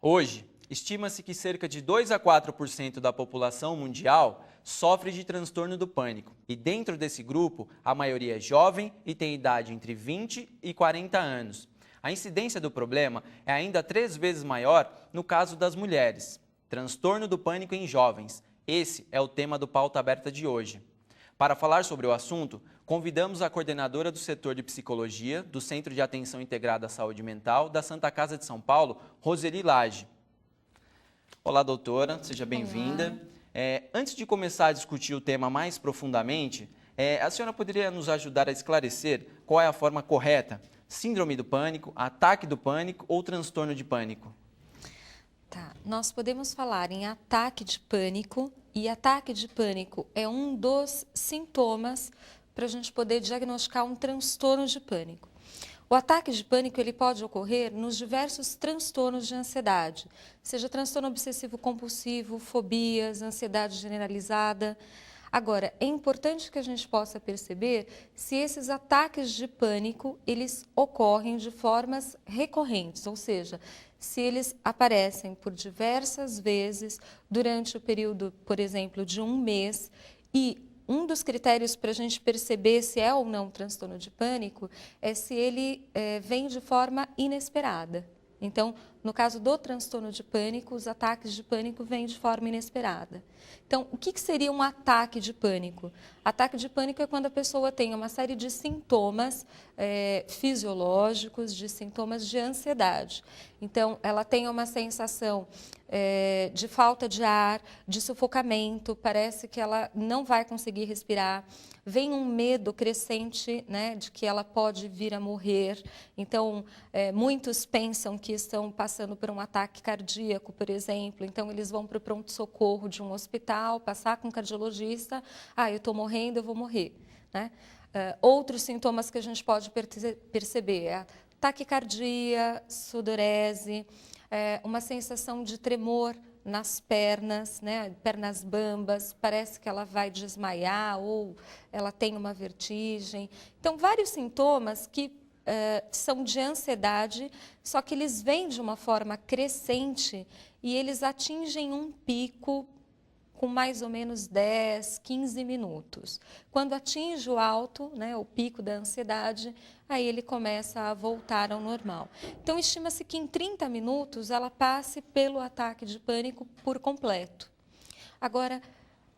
Hoje, estima-se que cerca de 2 a 4% da população mundial sofre de transtorno do pânico. E dentro desse grupo, a maioria é jovem e tem idade entre 20 e 40 anos. A incidência do problema é ainda 3 vezes maior no caso das mulheres. Transtorno do pânico em jovens. Esse é o tema do Pauta Aberta de hoje. Para falar sobre o assunto, convidamos a coordenadora do setor de psicologia do Centro de Atenção Integrada à Saúde Mental da Santa Casa de São Paulo, Roseli Lage. Olá, doutora, seja bem-vinda. Antes de começar a discutir o tema mais profundamente, a senhora poderia nos ajudar a esclarecer qual é a forma correta? Síndrome do pânico, ataque do pânico ou transtorno de pânico? Tá, nós podemos falar em ataque de pânico, e ataque de pânico é um dos sintomas para a gente poder diagnosticar um transtorno de pânico. O ataque de pânico ele pode ocorrer nos diversos transtornos de ansiedade, seja transtorno obsessivo compulsivo, fobias, ansiedade generalizada. Agora, é importante que a gente possa perceber se esses ataques de pânico eles ocorrem de formas recorrentes, ou seja, se eles aparecem por diversas vezes durante o período, por exemplo, de um mês. E um dos critérios para a gente perceber se é ou não transtorno de pânico é se ele vem de forma inesperada. Então, no caso do transtorno de pânico, os ataques de pânico vêm de forma inesperada. Então, o que seria um ataque de pânico? Ataque de pânico é quando a pessoa tem uma série de sintomas fisiológicos, de sintomas de ansiedade. Então, ela tem uma sensação de falta de ar, de sufocamento, parece que ela não vai conseguir respirar. Vem um medo crescente, né, de que ela pode vir a morrer. Então, muitos pensam que estão passando por um ataque cardíaco, por exemplo. Então, eles vão para o pronto-socorro de um hospital, passar com um cardiologista. Eu estou morrendo, eu vou morrer, né? Outros sintomas que a gente pode perceber é taquicardia, sudorese, uma sensação de tremor nas pernas, né? Pernas bambas, parece que ela vai desmaiar ou ela tem uma vertigem. Então, vários sintomas que são de ansiedade, só que eles vêm de uma forma crescente e eles atingem um pico com mais ou menos 10, 15 minutos. Quando atinge o alto, né, o pico da ansiedade, aí ele começa a voltar ao normal. Então, estima-se que em 30 minutos ela passe pelo ataque de pânico por completo. Agora,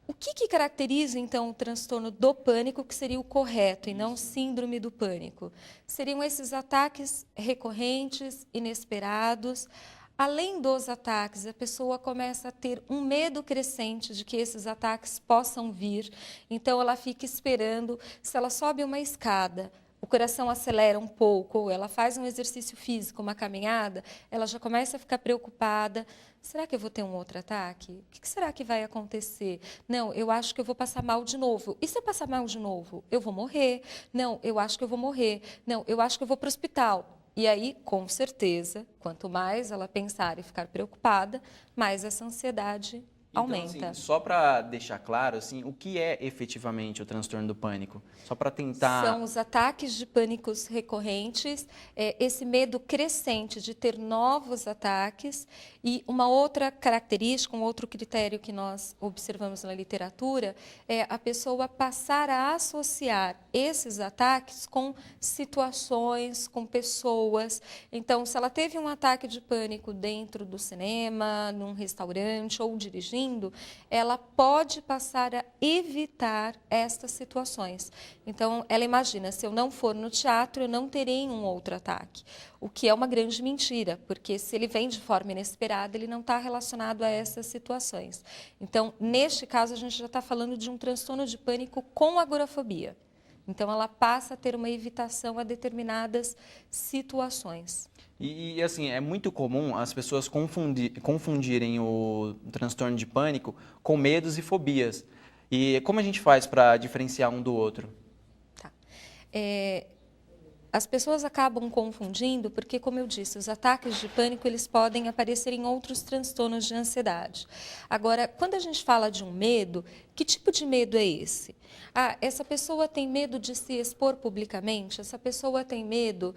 o que caracteriza, então, o transtorno do pânico, que seria o correto, e não síndrome do pânico? Seriam esses ataques recorrentes, inesperados. Além dos ataques, a pessoa começa a ter um medo crescente de que esses ataques possam vir. Então, ela fica esperando. Se ela sobe uma escada, o coração acelera um pouco, ou ela faz um exercício físico, uma caminhada, ela já começa a ficar preocupada. Será que eu vou ter um outro ataque? O que será que vai acontecer? Não, eu acho que eu vou passar mal de novo. E se eu passar mal de novo? Eu vou morrer. Não, eu acho que eu vou morrer. Não, eu acho que eu vou para o hospital. E aí, com certeza, quanto mais ela pensar e ficar preocupada, mais essa ansiedade aumenta. Então, assim, só para deixar claro, assim, o que é efetivamente o transtorno do pânico? Só para tentar... São os ataques de pânicos recorrentes, esse medo crescente de ter novos ataques. E uma outra característica, um outro critério que nós observamos na literatura é a pessoa passar a associar esses ataques com situações, com pessoas. Então, se ela teve um ataque de pânico dentro do cinema, num restaurante ou dirigindo, ela pode passar a evitar estas situações. Então, ela imagina, se eu não for no teatro, eu não terei um outro ataque. O que é uma grande mentira, porque se ele vem de forma inesperada, ele não está relacionado a essas situações. Então, neste caso, a gente já está falando de um transtorno de pânico com agorafobia. Então, ela passa a ter uma evitação a determinadas situações. E assim, é muito comum as pessoas confundirem o transtorno de pânico com medos e fobias. E como a gente faz para diferenciar um do outro? Tá. As pessoas acabam confundindo porque, como eu disse, os ataques de pânico eles podem aparecer em outros transtornos de ansiedade. Agora, quando a gente fala de um medo, que tipo de medo é esse? Essa pessoa tem medo de se expor publicamente? Essa pessoa tem medo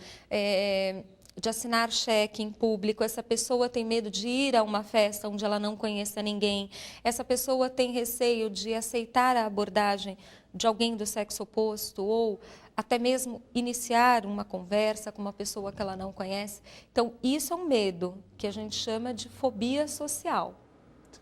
de assinar cheque em público, essa pessoa tem medo de ir a uma festa onde ela não conheça ninguém, essa pessoa tem receio de aceitar a abordagem de alguém do sexo oposto ou até mesmo iniciar uma conversa com uma pessoa que ela não conhece. Então, isso é um medo que a gente chama de fobia social,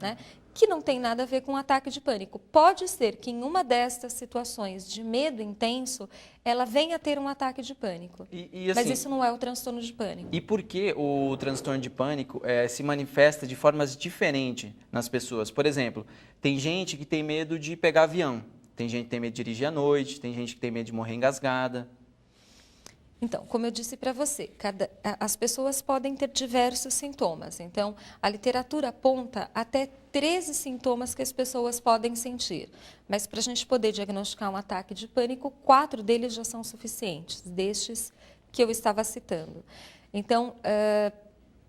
né? Que não tem nada a ver com ataque de pânico. Pode ser que em uma destas situações de medo intenso, ela venha a ter um ataque de pânico. Assim, mas isso não é o transtorno de pânico. E por que o transtorno de pânico se manifesta de formas diferentes nas pessoas? Por exemplo, tem gente que tem medo de pegar avião, tem gente que tem medo de dirigir à noite, tem gente que tem medo de morrer engasgada. Então, como eu disse para você, as pessoas podem ter diversos sintomas. Então, a literatura aponta até 13 sintomas que as pessoas podem sentir. Mas, para a gente poder diagnosticar um ataque de pânico, 4 deles já são suficientes, destes que eu estava citando. Então,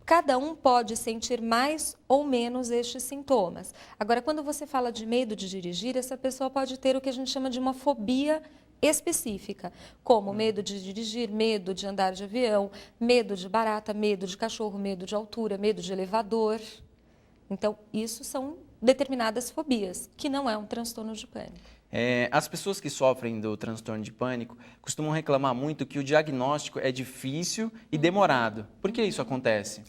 cada um pode sentir mais ou menos estes sintomas. Agora, quando você fala de medo de dirigir, essa pessoa pode ter o que a gente chama de uma fobia específica, como medo de dirigir, medo de andar de avião, medo de barata, medo de cachorro, medo de altura, medo de elevador. Então, isso são determinadas fobias, que não é um transtorno de pânico. As pessoas que sofrem do transtorno de pânico costumam reclamar muito que o diagnóstico é difícil e demorado. Por que isso acontece?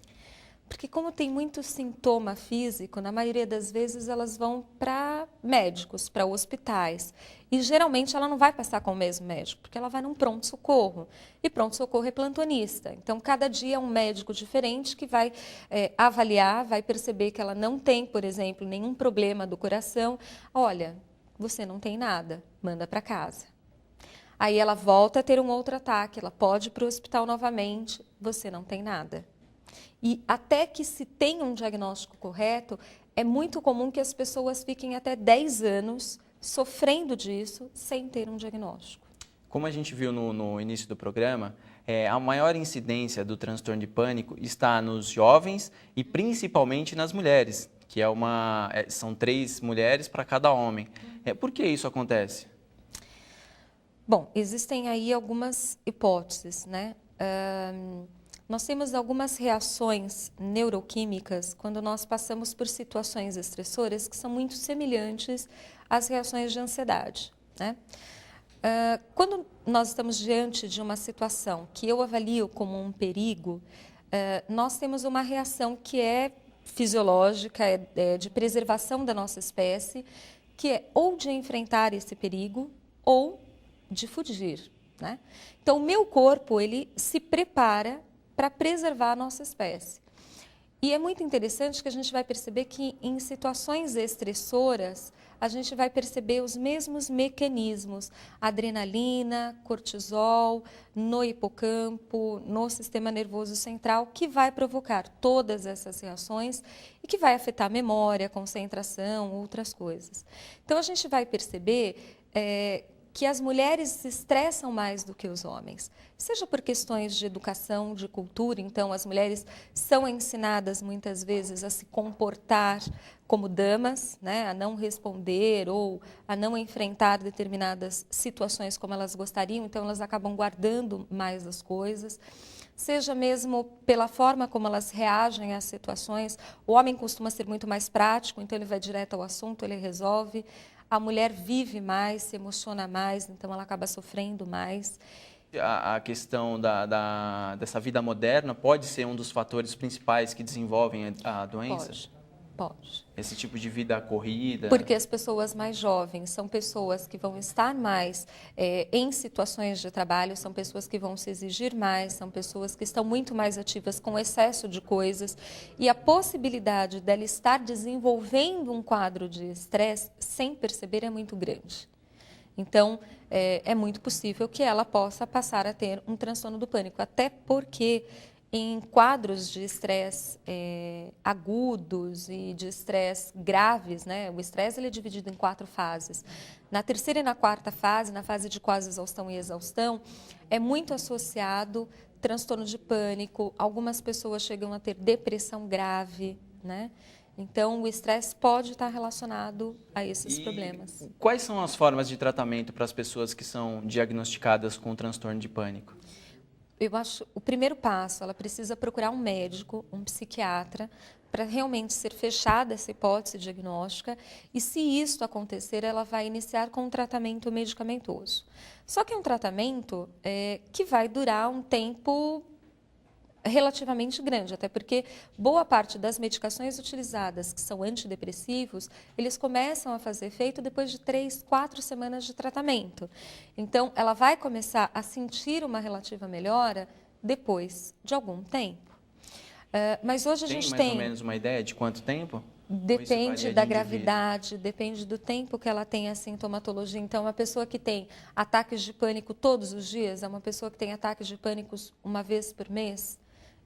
Porque como tem muito sintoma físico, na maioria das vezes elas vão para médicos, para hospitais. E geralmente ela não vai passar com o mesmo médico, porque ela vai num pronto-socorro. E pronto-socorro é plantonista. Então, cada dia é um médico diferente que vai avaliar, vai perceber que ela não tem, por exemplo, nenhum problema do coração. Olha, você não tem nada, manda para casa. Aí ela volta a ter um outro ataque, ela pode ir para o hospital novamente, você não tem nada. E até que se tenha um diagnóstico correto, é muito comum que as pessoas fiquem até 10 anos sofrendo disso sem ter um diagnóstico. Como a gente viu no início do programa, a maior incidência do transtorno de pânico está nos jovens e principalmente nas mulheres, que são 3 mulheres para cada homem. Por que isso acontece? Bom, existem aí algumas hipóteses, né? Nós temos algumas reações neuroquímicas quando nós passamos por situações estressoras que são muito semelhantes às reações de ansiedade, né? Quando nós estamos diante de uma situação que eu avalio como um perigo, nós temos uma reação que é fisiológica, de preservação da nossa espécie, que é ou de enfrentar esse perigo ou de fugir, né? Então, o meu corpo, ele se prepara para preservar a nossa espécie. E é muito interessante que a gente vai perceber que em situações estressoras, a gente vai perceber os mesmos mecanismos, adrenalina, cortisol, no hipocampo, no sistema nervoso central, que vai provocar todas essas reações e que vai afetar a memória, concentração, outras coisas. Então, a gente vai perceber que as mulheres se estressam mais do que os homens, seja por questões de educação, de cultura. Então, as mulheres são ensinadas muitas vezes a se comportar como damas, né, a não responder ou a não enfrentar determinadas situações como elas gostariam, então elas acabam guardando mais as coisas. Seja mesmo pela forma como elas reagem às situações, o homem costuma ser muito mais prático, então ele vai direto ao assunto, ele resolve. A mulher vive mais, se emociona mais, então ela acaba sofrendo mais. A questão dessa vida moderna pode ser um dos fatores principais que desenvolvem a doença? Pode. Esse tipo de vida corrida? Porque as pessoas mais jovens são pessoas que vão estar mais em situações de trabalho, são pessoas que vão se exigir mais, são pessoas que estão muito mais ativas com excesso de coisas. E a possibilidade dela estar desenvolvendo um quadro de estresse sem perceber é muito grande. Então, é muito possível que ela possa passar a ter um transtorno do pânico, até porque em quadros de estresse agudos e de estresse graves, né? O estresse ele é dividido em 4 fases. Na terceira e na quarta fase, na fase de quase exaustão e exaustão, é muito associado transtorno de pânico. Algumas pessoas chegam a ter depressão grave, né? Então, o estresse pode estar relacionado a esses problemas. Quais são as formas de tratamento para as pessoas que são diagnosticadas com transtorno de pânico? eu acho, o primeiro passo, ela precisa procurar um médico, um psiquiatra, para realmente ser fechada essa hipótese diagnóstica, e se isso acontecer, ela vai iniciar com um tratamento medicamentoso. Só que é um tratamento que vai durar um tempo relativamente grande, até porque boa parte das medicações utilizadas, que são antidepressivos, eles começam a fazer efeito depois de 3, 4 semanas de tratamento. Então, ela vai começar a sentir uma relativa melhora depois de algum tempo. Mas hoje a gente tem mais ou menos uma ideia de quanto tempo? Depende da gravidade, depende do tempo que ela tem a sintomatologia. Então, uma pessoa que tem ataques de pânico todos os dias é uma pessoa que tem ataques de pânico uma vez por mês.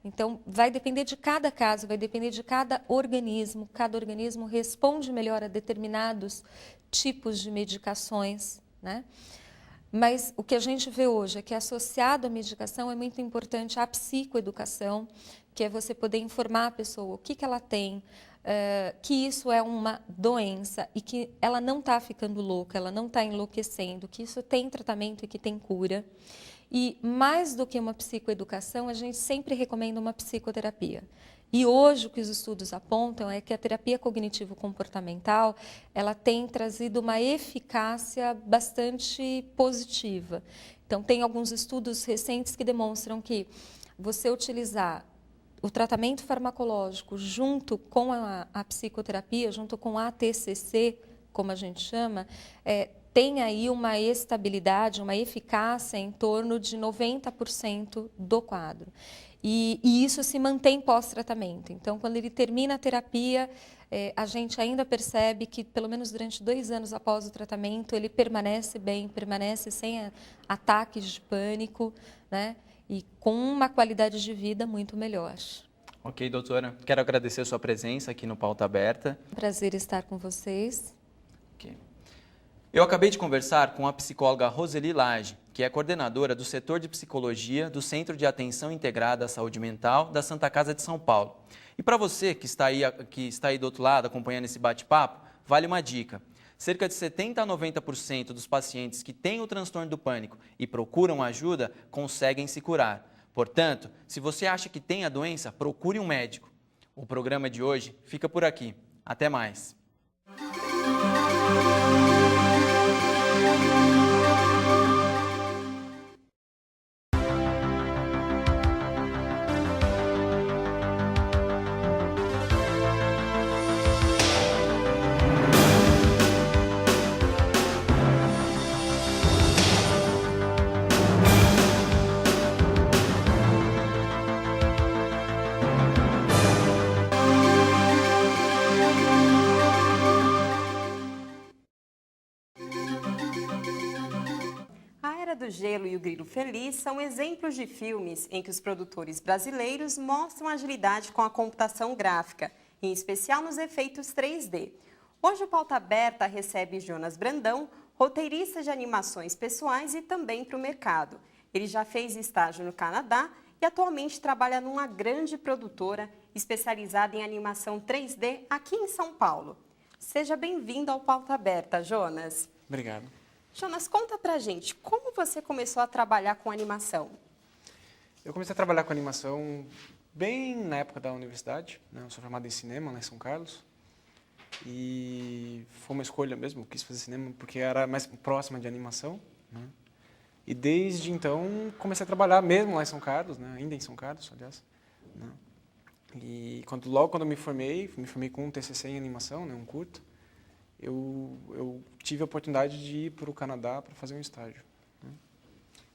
Então, vai depender de cada caso, vai depender de cada organismo. Cada organismo responde melhor a determinados tipos de medicações, né? Mas o que a gente vê hoje é que associado à medicação é muito importante a psicoeducação, que é você poder informar a pessoa o que ela tem, que isso é uma doença e que ela não está ficando louca, ela não está enlouquecendo, que isso tem tratamento e que tem cura. E mais do que uma psicoeducação, a gente sempre recomenda uma psicoterapia. E hoje o que os estudos apontam é que a terapia cognitivo-comportamental, ela tem trazido uma eficácia bastante positiva. Então, tem alguns estudos recentes que demonstram que você utilizar o tratamento farmacológico junto com a psicoterapia, junto com a TCC, como a gente chama, tem aí uma estabilidade, uma eficácia em torno de 90% do quadro. E isso se mantém pós-tratamento. Então, quando ele termina a terapia, a gente ainda percebe que, pelo menos durante 2 anos após o tratamento, ele permanece bem, permanece sem ataques de pânico, né? E com uma qualidade de vida muito melhor. Ok, doutora. Quero agradecer a sua presença aqui no Pauta Aberta. Prazer estar com vocês. Okay. Eu acabei de conversar com a psicóloga Roseli Lage, que é coordenadora do setor de psicologia do Centro de Atenção Integrada à Saúde Mental da Santa Casa de São Paulo. E para você que está aí do outro lado acompanhando esse bate-papo, vale uma dica. Cerca de 70% a 90% dos pacientes que têm o transtorno do pânico e procuram ajuda conseguem se curar. Portanto, se você acha que tem a doença, procure um médico. O programa de hoje fica por aqui. Até mais. Do Gelo e o Grilo Feliz são exemplos de filmes em que os produtores brasileiros mostram agilidade com a computação gráfica, em especial nos efeitos 3D. Hoje o Pauta Aberta recebe Jonas Brandão, roteirista de animações pessoais e também para o mercado. Ele já fez estágio no Canadá e atualmente trabalha numa grande produtora especializada em animação 3D aqui em São Paulo. Seja bem-vindo ao Pauta Aberta, Jonas. Obrigado. Jonas, conta pra gente, como você começou a trabalhar com animação? Eu comecei a trabalhar com animação bem na época da universidade, né? Eu sou formado em cinema lá em São Carlos e foi uma escolha mesmo, eu quis fazer cinema porque era mais próxima de animação, né? E desde então comecei a trabalhar mesmo lá em São Carlos, né? Ainda em São Carlos, aliás, né? E logo quando eu me formei com um TCC em animação, né? Um curto. Eu tive a oportunidade de ir para o Canadá para fazer um estágio. Né?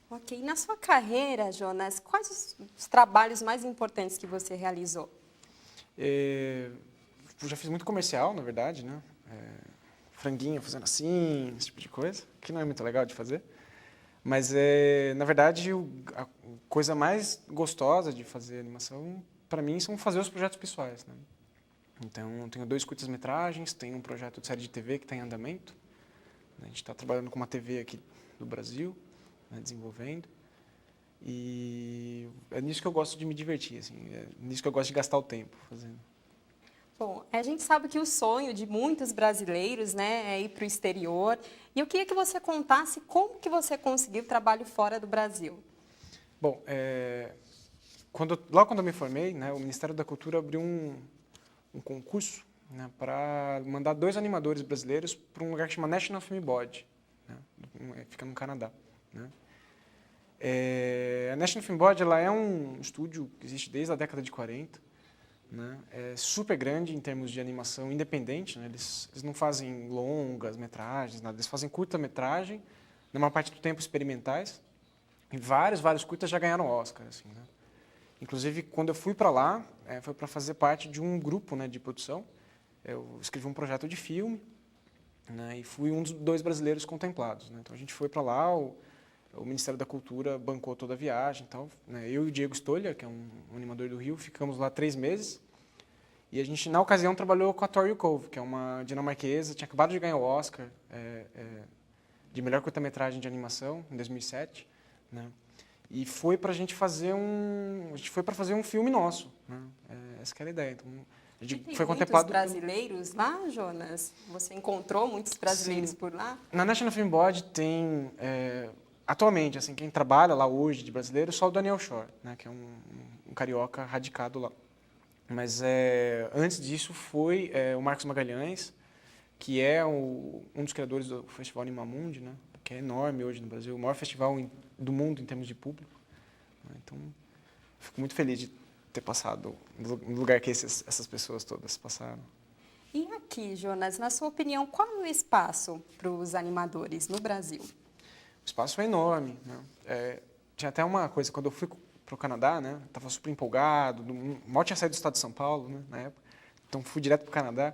Ok. Na sua carreira, Jonas, quais os trabalhos mais importantes que você realizou? Eu já fiz muito comercial, na verdade, né? Franguinho fazendo assim, esse tipo de coisa, que não é muito legal de fazer. Mas, na verdade, a coisa mais gostosa de fazer animação, para mim, são fazer os projetos pessoais, né? Então, eu tenho 2 curtas-metragens, tenho um projeto de série de TV que está em andamento. A gente está trabalhando com uma TV aqui do Brasil, né, desenvolvendo. E é nisso que eu gosto de me divertir, assim, é nisso que eu gosto de gastar o tempo fazendo. Bom, a gente sabe que o sonho de muitos brasileiros, né, é ir para o exterior. E eu queria que você contasse como que você conseguiu trabalho fora do Brasil. Bom, logo quando eu me formei, né, o Ministério da Cultura abriu um concurso, né, para mandar 2 animadores brasileiros para um lugar que chama National Film Board, né, fica no Canadá. Né. A National Film Board ela é um estúdio que existe desde a década de 40, né, é super grande em termos de animação independente, né, eles não fazem longas metragens, nada, eles fazem curta-metragem, na maior parte do tempo experimentais, e vários curtas já ganharam Oscar. Assim, né. Inclusive, quando eu fui para lá, foi para fazer parte de um grupo, né, de produção. Eu escrevi um projeto de filme, né, e fui um dos 2 brasileiros contemplados. Né. Então, a gente foi para lá, o Ministério da Cultura bancou toda a viagem. Então, né, eu e o Diego Stolha, que é um animador do Rio, ficamos lá 3 meses. E a gente, na ocasião, trabalhou com a Tori Cove, que é uma dinamarquesa, tinha acabado de ganhar o Oscar de melhor curta-metragem de animação, em 2007. Né. E foi para a gente fazer um filme nosso, né? Essa que era a ideia. Então, a gente tem foi muitos contemplado brasileiros lá, Jonas? Você encontrou muitos brasileiros por lá? Na National Film Board tem atualmente assim quem trabalha lá hoje de brasileiro só o Daniel Shore, né? Que é um carioca radicado lá. Mas antes disso foi o Marcos Magalhães, que é um dos criadores do Festival Animamundi, né? Que é enorme hoje no Brasil, o maior festival do mundo em termos de público. Então, fico muito feliz de ter passado no lugar que essas pessoas todas passaram. E aqui, Jonas, na sua opinião, qual é o espaço para os animadores no Brasil? O espaço é enorme. Né? Tinha até uma coisa, quando eu fui para o Canadá, né, estava super empolgado, mal tinha saído do estado de São Paulo, né, na época, então fui direto para o Canadá.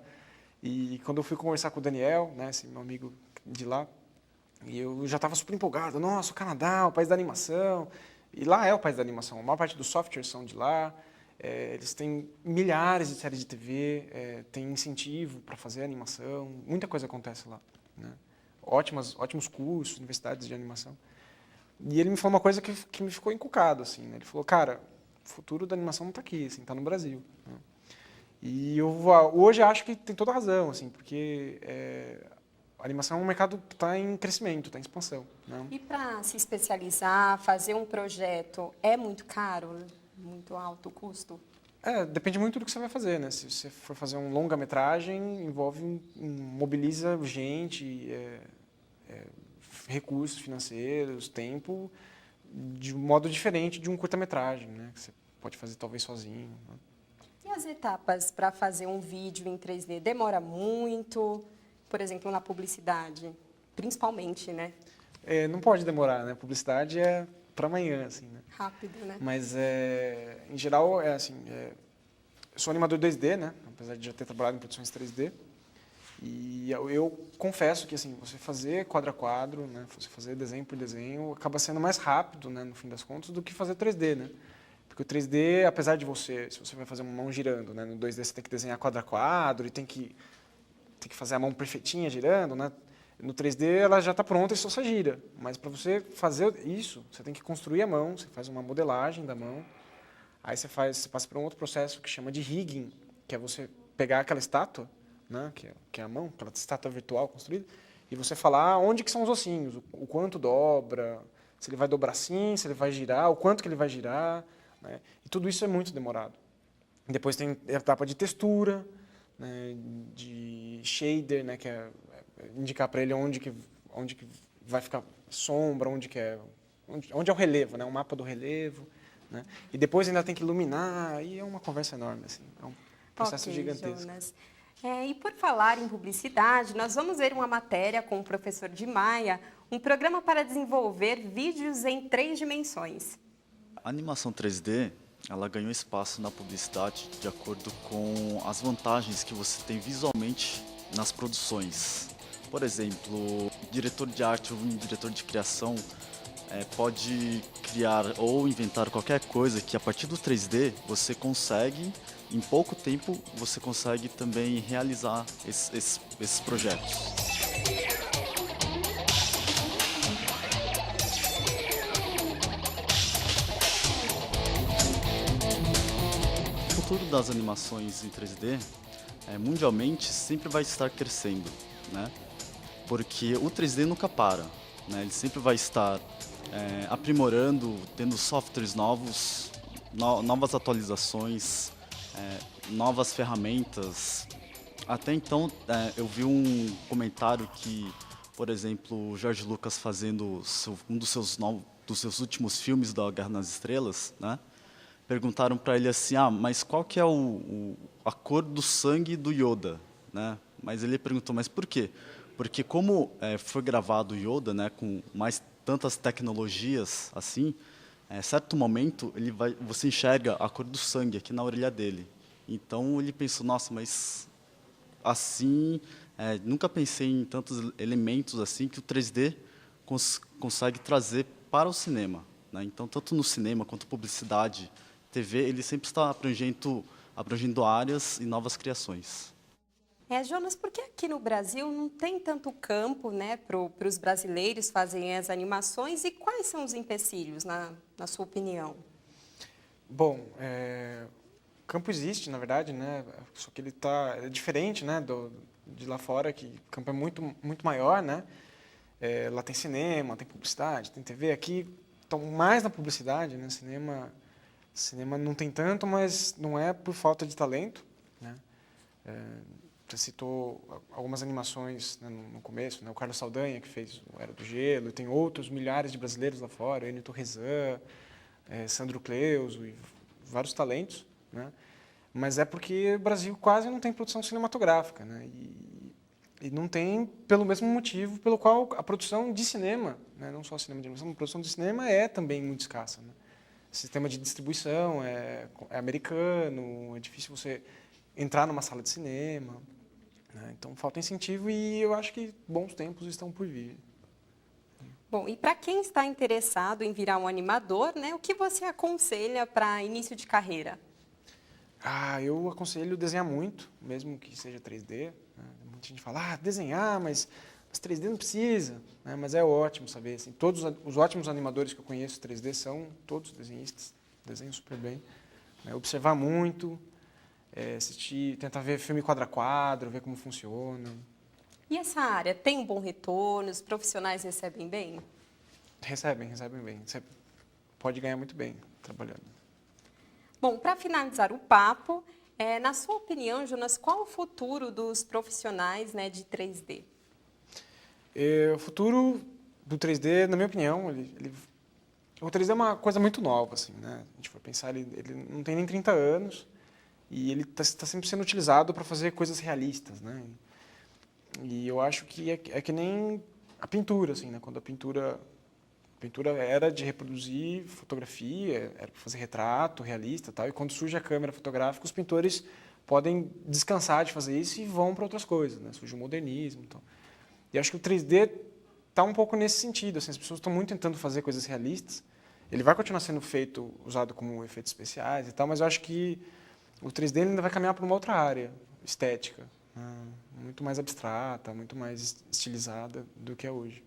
E quando eu fui conversar com o Daniel, né, esse meu amigo de lá, e eu já estava super empolgado. Nossa, o Canadá, o país da animação. E lá é o país da animação. A maior parte dos softwares são de lá. Eles têm milhares de séries de TV, tem incentivo para fazer animação. Muita coisa acontece lá. Né? Ótimos cursos, universidades de animação. E ele me falou uma coisa que me ficou encucado. Assim, né? Ele falou, cara, o futuro da animação não está aqui, está no Brasil. Né? E hoje acho que tem toda a razão, assim, porque a animação é um mercado que está em crescimento, está em expansão. Né? E para se especializar, fazer um projeto, é muito caro? Muito alto o custo? Depende muito do que você vai fazer. Né? Se você for fazer um longa-metragem, mobiliza gente, recursos financeiros, tempo, de um modo diferente de um curta-metragem, né? Que você pode fazer talvez sozinho. Né? E as etapas para fazer um vídeo em 3D? Demora muito? Por exemplo, na publicidade, principalmente, né? Não pode demorar, né? Publicidade é para amanhã, assim, né? Rápido, né? Mas, em geral, assim, eu sou animador 2D, né? Apesar de já ter trabalhado em produções 3D. E eu confesso que, assim, você fazer quadro a quadro, né? Você fazer desenho por desenho, acaba sendo mais rápido, né? No fim das contas, do que fazer 3D, né? Porque o 3D, apesar de se você vai fazer uma mão girando, né? No 2D você tem que desenhar quadro a quadro e tem que fazer a mão perfeitinha girando, né? No 3D ela já está pronta e só você gira. Mas para você fazer isso, você tem que construir a mão, você faz uma modelagem da mão, aí você passa por um outro processo que chama de rigging, que é você pegar aquela estátua, né? Que é a mão, aquela estátua virtual construída, e você falar onde que são os ossinhos, o quanto dobra, se ele vai dobrar assim, se ele vai girar, o quanto que ele vai girar, né? E tudo isso é muito demorado. Depois tem a etapa de textura, né, de shader, né, que é indicar para ele onde que vai ficar sombra, onde é o relevo, né, um mapa do relevo, né, e depois ainda tem que iluminar, e é uma conversa enorme, assim, é um processo gigantesco. Jonas. E por falar em publicidade, nós vamos ver uma matéria com o professor Di Maia, um programa para desenvolver vídeos em 3 dimensões. A animação 3D, ela ganhou espaço na publicidade de acordo com as vantagens que você tem visualmente nas produções. Por exemplo, diretor de arte ou um diretor de criação pode criar ou inventar qualquer coisa que a partir do 3D você consegue, em pouco tempo, você consegue também realizar esses projetos. O futuro das animações em 3D, mundialmente, sempre vai estar crescendo, né? Porque o 3D nunca para, né? Ele sempre vai estar aprimorando, tendo softwares novos, novas atualizações, novas ferramentas. Até então, eu vi um comentário que, por exemplo, o George Lucas fazendo um dos seus últimos filmes da Guerra nas Estrelas, né? Perguntaram para ele assim, mas qual que é a cor do sangue do Yoda, né? Mas ele perguntou, mas por quê? Porque como foi gravado o Yoda, né, com mais tantas tecnologias assim, certo momento você enxerga a cor do sangue aqui na orelha dele. Então ele pensou, nossa, mas assim, nunca pensei em tantos elementos assim que o 3D consegue trazer para o cinema, né? Então, tanto no cinema quanto publicidade, TV, ele sempre está abrangendo áreas e novas criações. Jonas, por que aqui no Brasil não tem tanto campo, né, para os brasileiros fazerem as animações e quais são os empecilhos, na sua opinião? Bom, o campo existe, na verdade, né? Só que ele é diferente, né, de lá fora, que o campo é muito maior, né? Lá tem cinema, tem publicidade, tem TV. Aqui estão mais na publicidade, né? Cinema não tem tanto, mas não é por falta de talento, né? Você citou algumas animações, né, no começo, né? O Carlos Saldanha, que fez o Era do Gelo, e tem outros milhares de brasileiros lá fora, Enio Torresan, Sandro Cleuso, e vários talentos, né? Mas é porque o Brasil quase não tem produção cinematográfica, né? E não tem pelo mesmo motivo pelo qual a produção de cinema, né, não só cinema de animação, a produção de cinema é também muito escassa, né? O sistema de distribuição é americano, é difícil você entrar numa sala de cinema, né? Então falta incentivo e eu acho que bons tempos estão por vir. Bom, e para quem está interessado em virar um animador, né, o que você aconselha para início de carreira? Eu aconselho desenhar muito, mesmo que seja 3D. Né? Muita gente fala, desenhar, mas 3D não precisa. Né? Mas é ótimo saber. Assim, todos os ótimos animadores que eu conheço 3D são todos desenhistas, desenham super bem. Né? Observar muito, assistir, tentar ver filme quadro a quadro, ver como funciona. E essa área tem um bom retorno? Os profissionais recebem bem? Recebem bem. Você pode ganhar muito bem trabalhando. Bom, para finalizar o papo, na sua opinião, Jonas, qual o futuro dos profissionais, né, de 3D? O futuro do 3D, na minha opinião, o 3D é uma coisa muito nova, assim, né? A gente for pensar, ele não tem nem 30 anos e ele está sempre sendo utilizado para fazer coisas realistas, né? E eu acho que é que nem a pintura, assim, né? Quando a pintura era de reproduzir fotografia, era para fazer retrato realista, tal. E quando surge a câmera fotográfica, os pintores podem descansar de fazer isso e vão para outras coisas, né? Surge o modernismo, então. E acho que o 3D está um pouco nesse sentido, assim, as pessoas estão muito tentando fazer coisas realistas. Ele vai continuar sendo usado como efeitos especiais e tal, mas eu acho que o 3D ainda vai caminhar para uma outra área, estética, né? Muito mais abstrata, muito mais estilizada do que é hoje.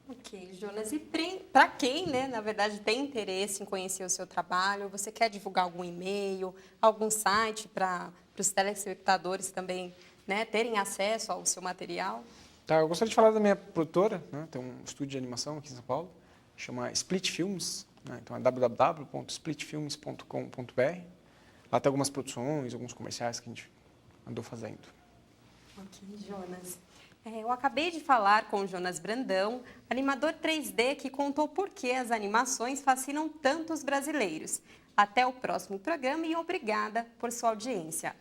Ok, Jonas. E para quem, né, na verdade, tem interesse em conhecer o seu trabalho, você quer divulgar algum e-mail, algum site para os telespectadores também, né, terem acesso ao seu material? Tá, eu gostaria de falar da minha produtora, né, tem um estúdio de animação aqui em São Paulo, chama Split Films, né, então é www.splitfilms.com.br. Lá tem algumas produções, alguns comerciais que a gente andou fazendo. Ok, Jonas. Eu acabei de falar com o Jonas Brandão, animador 3D, que contou por que as animações fascinam tanto os brasileiros. Até o próximo programa e obrigada por sua audiência.